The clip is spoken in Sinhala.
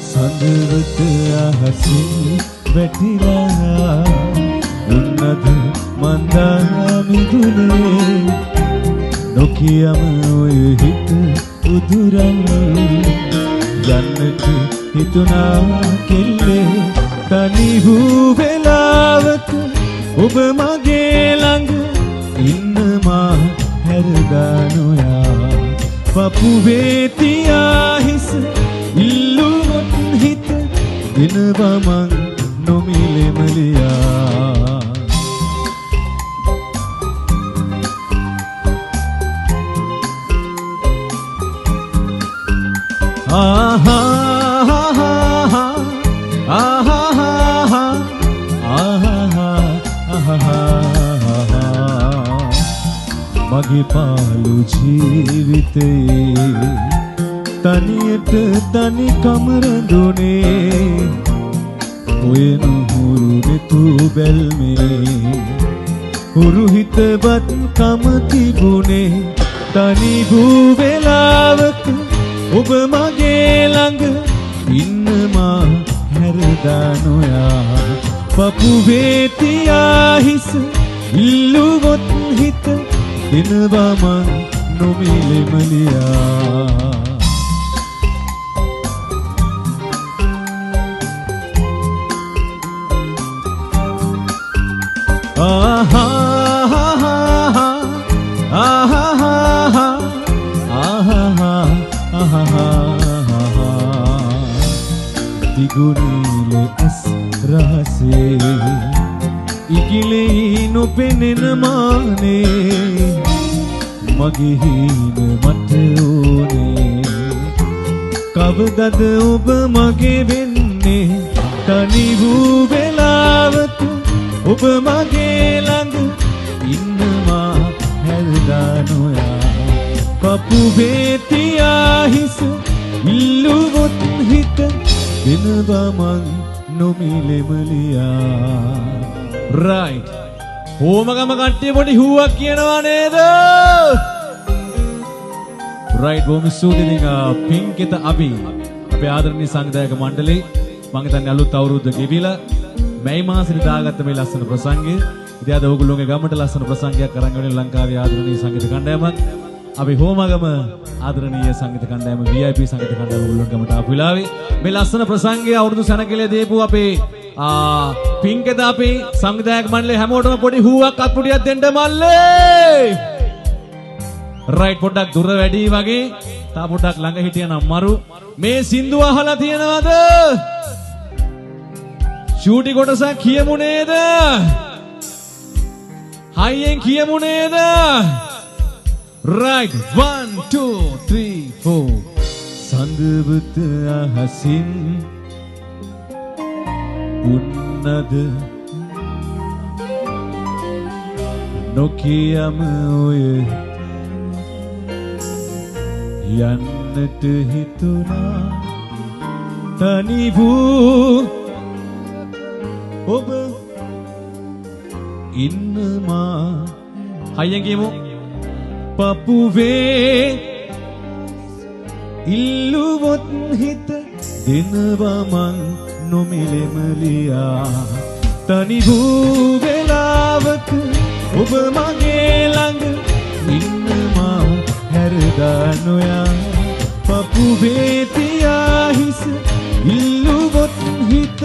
සඳවත අහසින් වැටිලා උන්නද මන්දා මිදුනේ නොකියම ඔය හිත උදුරන් යන්නට හිතුනා කෙල්ලේ තනි වූ වෙලාවක ඔබ මගේ ළඟ ඉන්න මා හැරදා නොයා පපුවේ තියා හිස ඉල්ලුවොත් හිත දෙනවා මං නොමිලෙමලියා මගේ පාළු ජීවිතේ තනියට තනිකම රැඳුනේ ඔය නුහුරු දෙතු බැල්මේ හුරු හිතවත් කම තිබුණේ තනි වූ වෙලාවක ඔබ මගේ ළඟ ඉන්න මා හැරදා නොයා පපුවේ තියා හිස ඉල්ලුවොත් හිත දෙනවා මං නොමිලෙමලියා දිගුනිල ඇස් රහසේ ඉකිලෙයි නොපෙනෙන මානේ මගේ හීන මට ඕනේ කවදද ඔබ මගේ වෙන්නේ තනි වූ වෙලාවක ඔබ මගේ ළඟ ඉන්න මා හැරදා නොයා පපුවේ තියා හිස ඉල්ලුවොත් හිත දෙනවා මං නොමිලෙමලියා රයිට් හෝමගම කට්ටිය පොඩි හුවක් කියනවා නේද රයිට් බොහොම ස්තුතියි පින්කිත අපි අපේ ආදරණීය සංවිධායක මණ්ඩලේ මම හිතන්නේ අලුත් අවුරුද්ද ගෙවිලා මැයි මාසෙට දාගත්ත මේ ලස්සන ප්‍රසංගය ඉතින් අද ඕගොල්ලෝගේ ගමට ලස්සන ප්‍රසංගයක් අරන් ගෙනෙන ලංකාවේ ආදරණීය සංගීත කණ්ඩායමක් අපි හෝමගම ආදරණීය සංගීත කණ්ඩායම VIP සංගීත කණ්ඩායම ඕගොල්ලෝ ගමට ආපු වෙලාවේ මේ ලස්සන ප්‍රසංගය අවුරුදු සැනකෙලේ දීපු අපේ පින්කද අපි සංවිධායක මණ්ඩලේ හැමෝටම පොඩි හුවක් අත්පුඩියක් දෙන්න මල්ලේ රයිට් පොඩ්ඩක් දුර වැඩි වගේ තා පොඩ්ඩක් ළඟ හිටියනම් මරු මේ සින්දුව අහලා තියෙනවද ෂූටි කොටසක් කියමු නේද හයියෙන් කියමු නේද right 1 2 3 4 සඳවත අහසින් උන්නද නොකියම ඔය යන්නට හිතුණා තනි වූ ඔබ ඉන්න මා හයියෙන් කියමු පපුවේ ඉල්ලුවොත් හිත දෙනවා මං නොමිලෙමලියා තනි වූ වෙලාවක ඔබ මගේ ළඟ ඉන්න මා හැරදා නොයා පපුවේ තියා හිස ඉල්ලුවොත් හිත